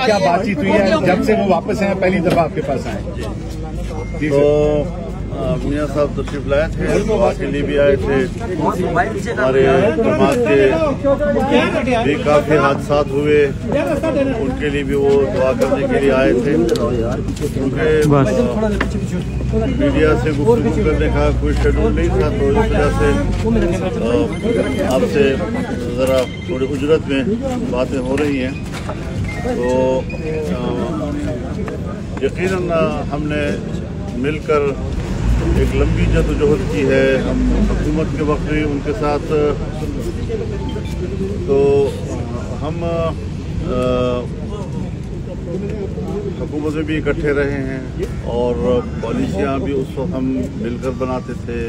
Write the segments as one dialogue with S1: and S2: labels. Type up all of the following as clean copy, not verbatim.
S1: क्या बातचीत हुई है जब से वो वापस आए, पहली दफा आपके पास आए?
S2: तो मियाँ साहब तशरीफ लाए थे, दुआ के लिए भी आए थे। हमारे समाज के भी काफी हादसा हुए, उनके लिए भी वो दुआ करने के लिए आए थे। क्योंकि मीडिया से गुफ्तगू करने का कोई शेड्यूल नहीं था, तो इस वजह से आपसे ज़रा थोड़ी उजरत में बातें हो रही हैं। तो यकीनन हमने मिलकर एक लंबी जद्दोजहद की है, हम हुकूमत के वक्त भी उनके साथ, तो हम हुकूमत में भी इकट्ठे रहे हैं और पॉलिसियाँ भी उस वक्त हम मिलकर बनाते थे।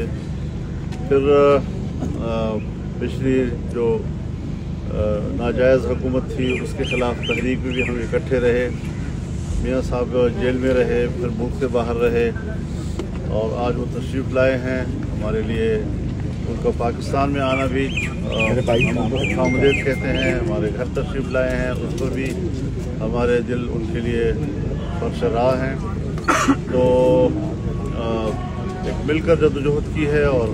S2: फिर पिछली जो नाजायज़ हुकूमत थी उसके ख़िलाफ़ तहरीक में भी हम इकट्ठे रहे। मियाँ साहब जेल में रहे, फिर मुल्क से बाहर रहे और आज वो तशरीफ़ लाए हैं। हमारे लिए उनका पाकिस्तान में आना भी खुशामदीद कहते हैं। हमारे घर तशरीफ़ लाए हैं, उस पर भी हमारे दिल उनके लिए बख्शरा हैं। तो एक मिलकर जद्दोजहद की है और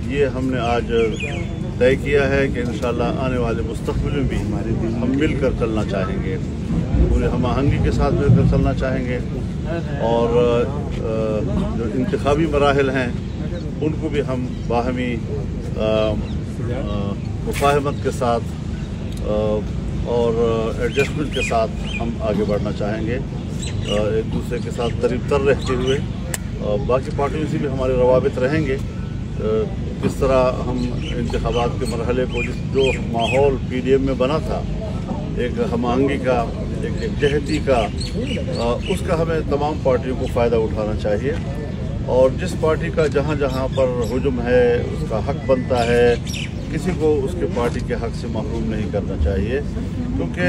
S2: ये हमने आज तय किया है कि इंशाअल्लाह आने वाले मुस्तक़बिल में भी हम मिलकर चलना चाहेंगे, पूरे हम आहंगी के साथ मिलकर चलना चाहेंगे। और जो इंतखाबी मराहिल हैं उनको भी हम बाहमी मुफाहमत के साथ और एडजस्टमेंट के साथ हम आगे बढ़ना चाहेंगे, एक दूसरे के साथ करीब तर रहते हुए। बाकी पार्टियों से भी हमारे रवाबित रहेंगे। किस तरह हम इंतखाबात के मरहले को, जो माहौल PDM में बना था, एक हम आहंगी का, एक जहती का, उसका हमें तमाम पार्टियों को फ़ायदा उठाना चाहिए। और जिस पार्टी का जहाँ जहाँ पर हुजूम है उसका हक बनता है, किसी को उसके पार्टी के हक से महरूम नहीं करना चाहिए। क्योंकि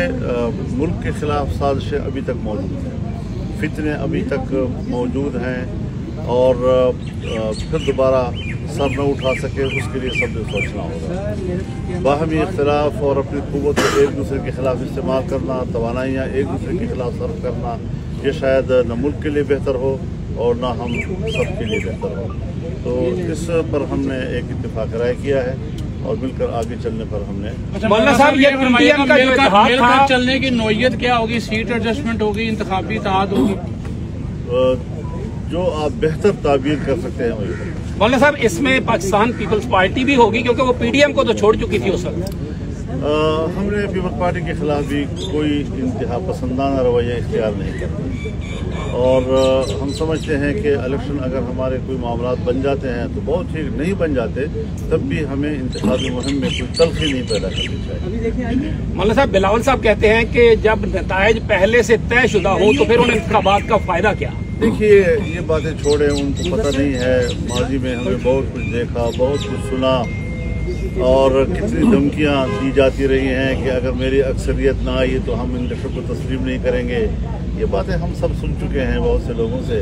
S2: मुल्क के ख़िलाफ़ साजिशें अभी तक मौजूद हैं, फितने अभी तक मौजूद हैं और फिर दोबारा सर न उठा सके उसके लिए सब सोचना होगा। बाहमी इख्तिलाफ और अपनी क़ुव्वत को एक दूसरे के ख़िलाफ़ इस्तेमाल करना, तवानाइयाँ एक दूसरे के ख़िलाफ़ सर्व करना, ये शायद न मुल्क के लिए बेहतर हो और न हम सब के लिए बेहतर हो। तो इस पर हमने एक इत्तेफाक राय किया है और मिलकर आगे चलने पर हमने।
S3: मौलाना साहब, ये PDM का जो इत्तेहाद था, चलने की नौयत क्या होगी? सीट एडजस्टमेंट होगी, इंतखाबी इत्तेहाद होगी?
S2: जो आप बेहतर ताबीर कर सकते हैं वही।
S3: मौलाना साहब, इसमें पाकिस्तान पीपल्स पार्टी भी होगी क्योंकि वो PDM को तो छोड़ चुकी थी उस वक्त।
S2: हमने पीपल्स पार्टी के खिलाफ भी कोई इंतहा पसंदाना रवैया इख्तियार नहीं करते और हम समझते हैं कि इलेक्शन अगर हमारे कोई मामलात बन जाते हैं तो बहुत ठीक, नहीं बन जाते तब भी हमें इंतखाबी मुहिम में कोई तल्खी नहीं पैदा करनी चाहिए।
S3: मौलाना साहब, बिलावल साहब कहते हैं कि जब नताइज पहले से तयशुदा हो तो फिर उन्हें इंतखाबात का फायदा क्या?
S2: देखिए, ये बातें छोड़े, उनको पता नहीं है। माजी में हमें बहुत कुछ देखा, बहुत कुछ सुना और कितनी धमकियाँ दी जाती रही हैं कि अगर मेरी अक्सरियत ना आई तो हम इलेक्शन को तस्लीम नहीं करेंगे। ये बातें हम सब सुन चुके हैं बहुत से लोगों से।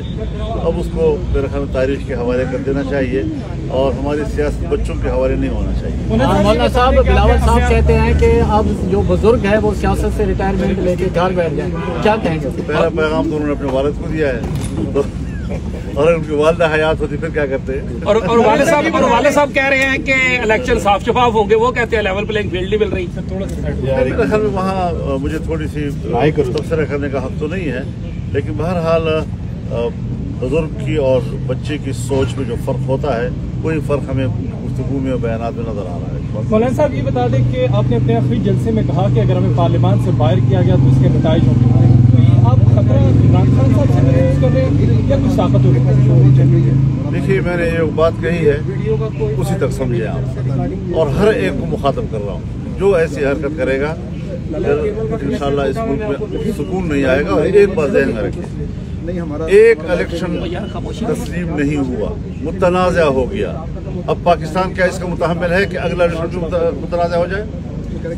S2: अब उसको मेरे ख्याल में तारीख के हवाले कर देना चाहिए और हमारी सियासत बच्चों के हवाले नहीं होना चाहिए।
S4: मौलाना साहब, बिलावल साहब कहते हैं कि अब जो बुजुर्ग है वो सियासत से रिटायरमेंट लेके घर बैठ जाए, क्या कहेंगे?
S2: पहला पैगाम तो उन्होंने अपने वालिद को दिया है, तो और उनकी वालिदा हयात होती फिर क्या करते हैं?
S3: और वाले साहब कह रहे हैं कि इलेक्शन साफ शफाफ होंगे, वो कहते हैं लेवल प्लेइंग फील्ड नहीं मिल रही।
S2: मेरे ख्याल में वहाँ मुझे थोड़ी सी तबसरा करने का हक तो नहीं है, लेकिन बहरहाल बुजुर्ग की और बच्चे की सोच में जो फ़र्क होता है वही फ़र्क हमें गुफ्तगू में बयानात में नजर आ रहा है।
S5: मौलाना साहब, ये बता दें कि आपने अपने आखिरी जलसे में कहा कि अगर हमें पार्लियामान से बाहर किया गया तो इसके नताइज होंगे, तो ये आप खतरा इमरान खान साहब से महसूस कर रहे हैं या कुछ ताकत हो?
S2: देखिए, मैंने एक बात कही है, उसी तक समझे आप, और हर एक को मुखातब कर रहा हूँ। जो ऐसी हरकत करेगा इंशाअल्लाह इस मुल्क में सुकून नहीं आएगा। और एक बात ज़हन में रखिए, एक इलेक्शन तस्लीम नहीं हुआ, मुतनाज़ा हो गया। अब पाकिस्तान क्या इसका मुतहम्मिल है कि अगला इलेक्शन मुतनाज़ा हो जाए?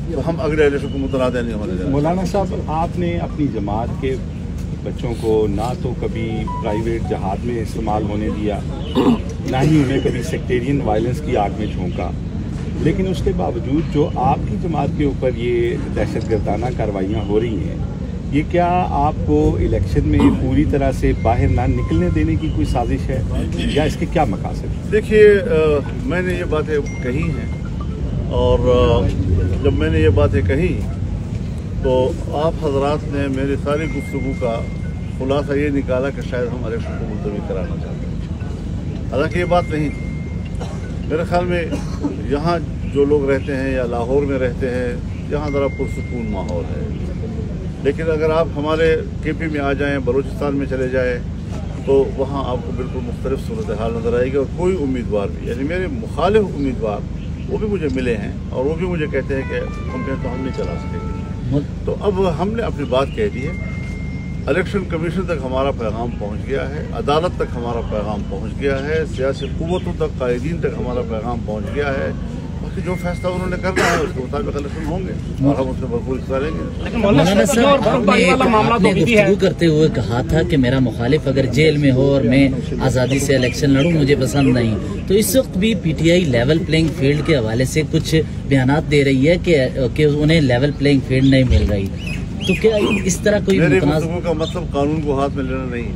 S2: तो हम अगले इलेक्शन को मुतनाज़ा नहीं होने देंगे।
S6: मौलाना साहब, आपने अपनी जमात के बच्चों को ना तो कभी प्राइवेट जहाद में इस्तेमाल होने दिया, ना ही उन्हें कभी सेक्टेरियन वायलेंस की आग में झोंका। لیکن اس کے باوجود جو آپ کی جماعت کے اوپر یہ دہشت گردانہ کارروائیاں ہو رہی ہیں، یہ کیا آپ کو الیکشن میں پوری طرح سے باہر نہ نکلنے دینے کی کوئی سازش ہے یا اس کے کیا مقاصد ہیں؟
S2: دیکھیے، میں نے یہ باتیں کہی ہیں، اور جب میں نے یہ باتیں کہی تو آپ حضرات نے میری ساری گفتگو کا خلاصہ یہ نکالا کہ شاید ہم الیکشن کو ملتوی کرانا چاہتے ہیں۔ حالانکہ یہ بات نہیں تھی۔ میرے خیال میں یہاں جو لوگ رہتے ہیں یا لاہور میں رہتے ہیں، یہاں ذرا پرسکون ماحول ہے، لیکن اگر آپ ہمارے کے پی میں آ جائیں، بلوچستان میں چلے جائیں، تو وہاں آپ کو بالکل مختلف صورتحال نظر آئے گی، اور کوئی امیدوار بھی، یعنی میرے مخالف امیدوار وہ بھی مجھے ملے ہیں اور وہ بھی مجھے کہتے ہیں کہ کمپین تو ہم نہیں چلا سکیں گے۔ تو اب ہم نے اپنی بات کہہ دی ہے، الیکشن کمیشن تک ہمارا پیغام پہنچ گیا ہے، عدالت تک ہمارا پیغام پہنچ گیا ہے، سیاسی قوتوں تک، قائدین تک ہمارا پیغام پہنچ گیا ہے۔ باقی جو فیصلہ انہوں نے کرنا ہے اس کے مطابق الیکشن ہوں گے اور ہم اس میں بھرپور حصہ لیں گے۔
S4: مولانا صاحب، آپ نے گفتگو کرتے ہوئے کہا تھا کہ میرا مخالف اگر جیل میں ہو اور میں آزادی سے الیکشن لڑوں مجھے پسند نہیں، تو اس وقت بھی P T I level playing field کے حوالے سے کچھ بیانات دے رہی ہے کہ انہیں لیول پلینگ فیلڈ نہیں مل رہی، تو کیا اس طرح کوئی
S2: میری گفتگو کا مطلب قانون کو ہاتھ میں لینا نہیں ہے۔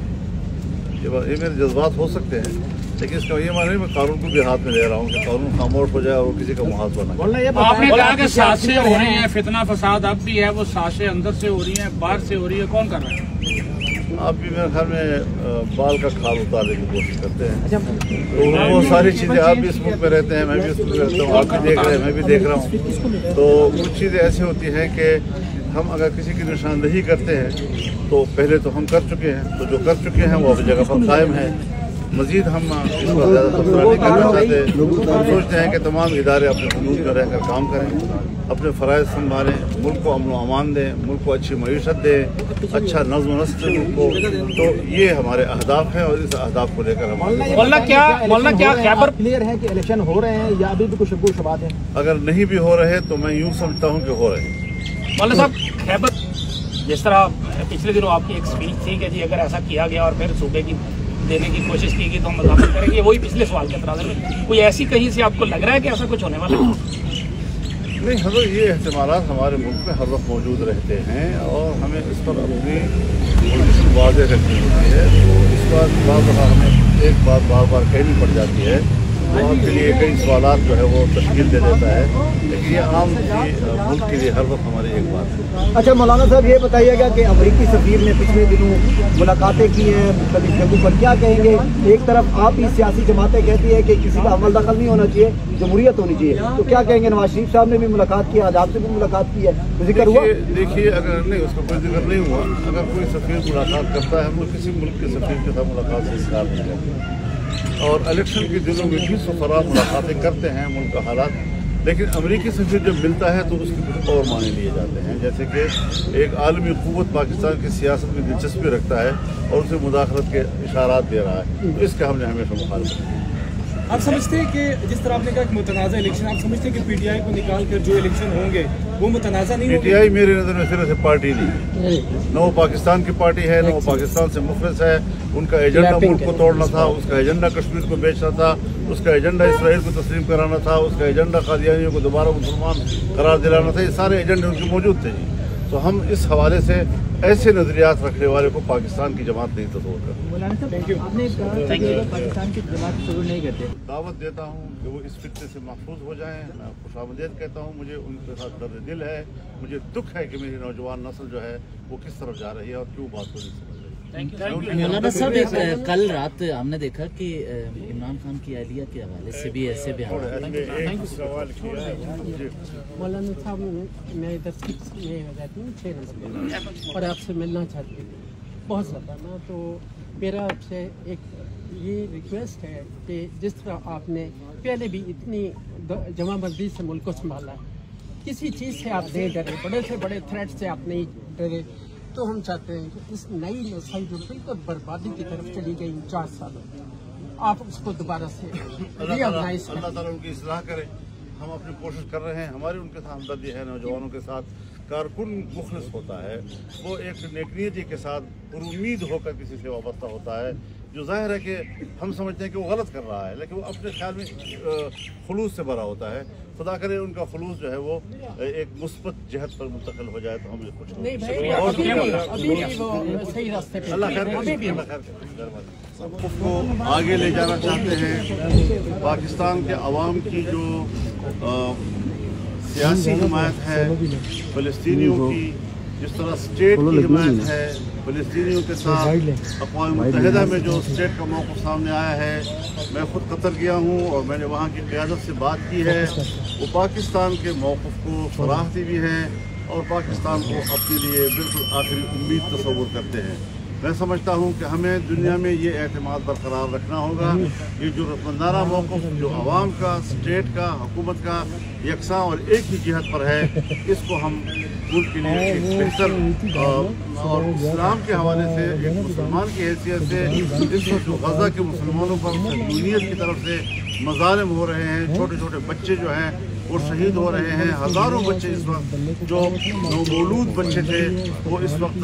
S2: یہ میرے جذبات ہو سکتے ہیں، لیکن اس کا یہ معنی نہیں میں قانون کو بھی ہاتھ میں لے رہا ہوں کہ قانون خاموش ہو جائے اور وہ کسی کا محاسبہ نہ کرے۔
S3: آپ نے کہا کہ سازشیں ہو رہی ہیں، فتنہ فساد اب بھی ہے، وہ سازشیں اندر سے ہو رہی ہیں، باہر سے ہو رہی ہے، کون کر رہا ہے؟
S2: آپ بھی میرے خیال میں بال کا کھال اتارنے کی کوشش کرتے ہیں، تو وہ ساری چیزیں، آپ بھی اس ملک میں رہتے ہیں، میں بھی اس ملک میں رہتا ہوں، آپ بھی دیکھ رہے ہیں، میں بھی دیکھ رہا ہوں، تو کچھ چیزیں ایسی ہوتی ہیں کہ ہم اگر کسی کی نشاندہی کرتے ہیں تو پہلے تو ہم کر چکے ہیں، تو جو کر چکے ہیں وہ اپنی جگہ پر قائم ہیں، مزید ہم اس پر زیادہ تبصرہ نہیں کرنا چاہتے۔ ہم سوچتے ہیں کہ تمام ادارے اپنے حدود میں رہ کر کام کریں، اپنے فرائض سنبھالیں، ملک کو امن و امان دیں، ملک کو اچھی معیشت دیں، اچھا نظم و نسق دیں ملک کو، تو یہ ہمارے اہداف ہیں اور اس اہداف کو لے کر ہم
S5: مولانا کیا خیبر
S4: کلیئر ہے کہ الیکشن ہو رہے ہیں یا ابھی بھی کچھ شبہ و شبہات ہیں؟
S2: اگر نہیں بھی ہو رہے تو میں یوں سمجھتا ہوں کہ ہو رہے ہیں۔
S5: مولانا صاحب، خیبر جس طرح پچھلے دنوں آپ کی ایک اسپیچ تھی کہ جی اگر ایسا کیا گیا اور پھر صوبے کی دینے کی کوشش کی گئی تو ہم مذاکرات کریں گے، وہی پچھلے سوال کے تناظر میں کوئی ایسی کہیں سے آپ کو لگ رہا ہے کہ ایسا کچھ ہونے والا ہے؟
S2: نہیں حضرت، یہ احتمالات ہمارے ملک میں ہر وقت موجود رہتے ہیں اور ہمیں اس پر اپنی پوزیشن واضح رکھنی ہوتی ہے، تو اس بات بعض دفعہ ہمیں ایک بات بار بار کہنی پڑ جاتی ہے، تو آپ کے لیے کئی سوالات جو ہے وہ تشکیل دے دیتا ہے، لیکن یہ عام ملک کے لیے ہر وقت ہماری ایک بات ہے۔
S4: اچھا مولانا صاحب، یہ بتائیے گا کہ امریکی سفیر نے پچھلے دنوں ملاقاتیں کی ہیں مختلف جگہوں پر، کیا کہیں گے؟ ایک طرف آپ ہی سیاسی جماعتیں کہتی ہیں کہ کسی کا عمل دخل نہیں ہونا چاہیے، جمہوریت ہونی چاہیے، تو کیا کہیں گے؟ نواز شریف صاحب نے بھی ملاقات کی، آج آپ سے بھی ملاقات کی ہے، ذکر ہوا؟
S2: دیکھیے، اگر نہیں اس کا کوئی ذکر نہیں ہوا، اگر کوئی سفیر ملاقات کرتا ہے وہ کسی ملک کے سفیر کے ساتھ ملاقات سے انکار نہیں کرتا، اور الیکشن کے دنوں میں بھی سفراء ملاقاتیں کرتے ہیں ملک کا حالات، لیکن امریکی سفیر جب ملتا ہے تو اس کے کچھ اور معنی لیے جاتے ہیں، جیسے کہ ایک عالمی قوت پاکستان کی سیاست میں دلچسپی رکھتا ہے اور اسے مداخلت کے اشارات دے رہا ہے، تو اس کا ہم نے ہمیشہ مخالفت کی۔
S5: آپ سمجھتے ہیں کہ جس طرح آپ نے کہا کہ متنازع الیکشن، آپ سمجھتے ہیں کہ پی ٹی آئی کو نکال کر جو الیکشن ہوں گے وہ متنازع نہیں
S2: پی
S5: ہوگی؟
S2: ٹی آئی میری نظر میں صرف سے پارٹی نہیں ہے، نہ وہ پاکستان کی پارٹی ہے، نہ وہ پاکستان سے مخلص ہے، ان کا ایجنڈا ملک کو توڑنا تھا، اس کا ایجنڈا کشمیر کو بیچنا تھا، اس کا ایجنڈا اسرائیل کو تسلیم کرانا تھا، اس کا ایجنڈا قادیانیوں کو دوبارہ مسلمان قرار دلانا تھا، یہ سارے ایجنڈے ان کے موجود تھے جی۔ تو ہم اس حوالے سے ایسے نظریات رکھنے والے کو پاکستان کی جماعت نہیں تصور کرتے۔
S4: آپ نے کہا کہ پاکستان کی جماعت تصور نہیں کرتے،
S2: دعوت دیتا ہوں کہ وہ اس فتنے سے محفوظ ہو جائیں، میں خوش آمدید کہتا ہوں، مجھے ان کے ساتھ درد دل ہے، مجھے دکھ ہے کہ میری نوجوان نسل جو ہے وہ کس طرف جا رہی ہے اور کیوں بات کو نہیں سمجھ رہی۔
S4: مولانا صاحب، کل رات ہم نے دیکھا کہ عمران خان کی اہلیہ کے حوالے سے بھی ایسے
S2: سوال کیا۔
S7: مولانا صاحب، میں ادھر 6 میں رہتی ہوں، 6 نمبر، اور آپ سے ملنا چاہتی ہوں بہت زیادہ نا، تو میرا آپ سے ایک یہ ریکویسٹ ہے کہ جس طرح آپ نے پہلے بھی اتنی جمع بندی سے ملک کو سنبھالا ہے، کسی چیز سے آپ نہیں ڈرے، بڑے سے بڑے تھریٹ سے آپ نہیں ڈرے، تو ہم چاہتے ہیں کہ اس نئی نسل جو بالکل بربادی کی طرف چلی گئی 4 سالوں میں، آپ اس کو دوبارہ سے ریآرگنائز کریں۔
S2: اللہ تعالیٰ ان کی اصلاح کرے، ہم اپنی کوشش کر رہے ہیں، ہماری ان کے ساتھ ہمدردی ہے، نوجوانوں کے ساتھ کارکن مخلص ہوتا ہے، وہ ایک نیک نیتی کے ساتھ پر امید ہو کر کسی سے وابستہ ہوتا ہے، जो ज़ाहिर है कि हम समझते हैं कि वो गलत कर रहा है, लेकिन वो अपने ख्याल में खुलूस से भरा होता है। खुदा करे उनका खुलूस जो है वो एक मुस्बत जहत पर मुंतकिल हो जाए तो हम ये कुछ
S7: नहीं भाई, अभी भी वो सही रास्ते पे
S2: अल्लाह खैर को आगे ले जाना चाहते हैं। पाकिस्तान के अवाम की जो सियासी हिमायत है फ़लस्तीनियों की, जिस तरह स्टेट की हिमायत है फ़लस्तीनियों के साथ, अक़वाम मुत्तहिदा में जो स्टेट का मौक़िफ़ सामने आया है, मैं ख़ुद कतर गया हूँ और मैंने वहाँ की क़यादत से बात की है। वो पाकिस्तान के मौक़िफ़ को सराहती भी हैं और पाकिस्तान को अपने लिए बिल्कुल आखिरी उम्मीद तस्वुर करते हैं। मैं समझता हूँ कि हमें दुनिया में ये एतमाद बरकरार रखना होगा। ये जो रतमंदाना मौक़िफ़ जो आवाम का, स्टेट का, हुकूमत का यकसा और एक ही जिहत पर है, इसको हम मुल्क के लिए एक बेहतर और इस्लाम के हवाले से, एक मुसलमान की हैसियत से, इस वक्त जो गज़ा के मुसलमानों पर दुनियत की तरफ से मज़ालिम हो रहे हैं, छोटे छोटे बच्चे जो हैं वो शहीद हो रहे हैं, हज़ारों बच्चे इस वक्त जो नौमौलूद बच्चे थे वो इस वक्त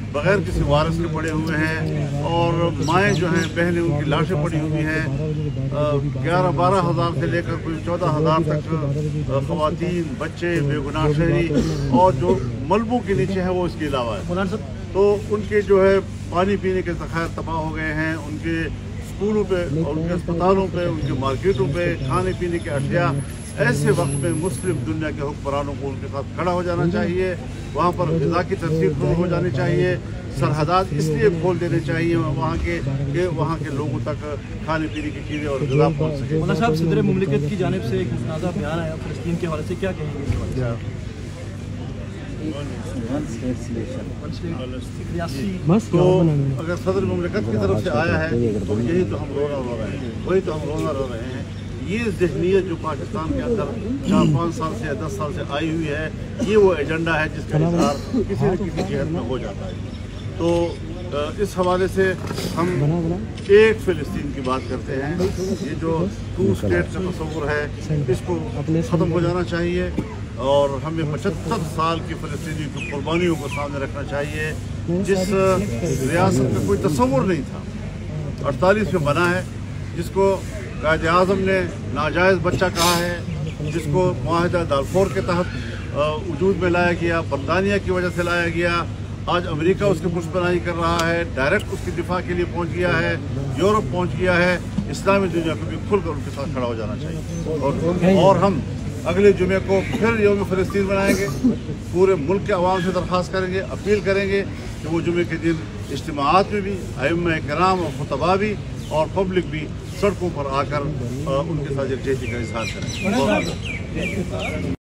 S2: बग़ैर किसी वारिस के पड़े हुए हैं और माएँ जो हैं, बहनें, उनकी लाशें पड़ी हुई हैं। 11-12 हज़ार से लेकर कोई 14 हज़ार तक ख़वातीन, बच्चे, बेगुनाह शहरी और जो मलबों के नीचे है वो इसके अलावा है। तो उनके जो है पानी पीने के ज़खायर तबाह हो गए हैं, उनके स्कूलों पे, उनके अस्पतालों पे, उनके मार्केटों पे खाने पीने के अशिया। ऐसे वक्त में मुस्लिम दुनिया के हुक्मरानों को उनके साथ खड़ा हो जाना चाहिए। वहाँ पर ग़िज़ा की तरतीब शुरू हो जानी चाहिए। सरहदात इसलिए खोल देने चाहिए वहाँ के लोगों तक खाने पीने की चीज़ें और ग़िज़ा पहुँच सके।
S8: मौलाना साहब, सदर मुमलिकत की जानिब से एक मुतनाज़ा बयान आया फ़लस्तीन के हवाले से, क्या कहेंगे?
S2: तो अगर सदर मुमलिकत की तरफ से आया है तो यही तो हम रोना रो रहे हैं, वही तो हम रोना रो रहे हैं। ये ज़हनियत जो पाकिस्तान के अंदर 4-5 साल से या 10 साल से आई हुई है, ये वो एजेंडा है जिसका इज़हार किसी न किसी जिहत में हो जाता है। तो इस हवाले से हम एक फ़लस्तीन की बात करते हैं। ये जो 2 स्टेट का तस्वुर है इसको ख़त्म हो जाना चाहिए और हमें 75 साल की फ़लस्तीनी की कुर्बानियों को सामने रखना चाहिए, जिस रियासत का कोई तस्वुर नहीं था, 48 में बना है, जिसको कायद आज़म ने नाजायज़ बच्चा कहा है, जिसको मुआहिदा दारफोर के तहत वजूद में लाया गया, बरतानिया की वजह से लाया गया। आज अमेरिका उसकी पुष्पनाही कर रहा है, डायरेक्ट उसकी दिफा के लिए पहुंच गया है, यूरोप पहुंच गया है। इस्लामी दुनिया को भी खुलकर उनके साथ खड़ा हो जाना चाहिए और हम अगले जुमे को फिर यौम फ़लस्तीन बनाएंगे। पूरे मुल्क के अवाम से दरख्वास्त करेंगे, अपील करेंगे कि वो जुमे के दिन इज्तिमाआत में भी अइम्मा किराम और खुतबा भी और पब्लिक भी सड़कों पर आकर उनके साथ यकजहती का इज़हार करें।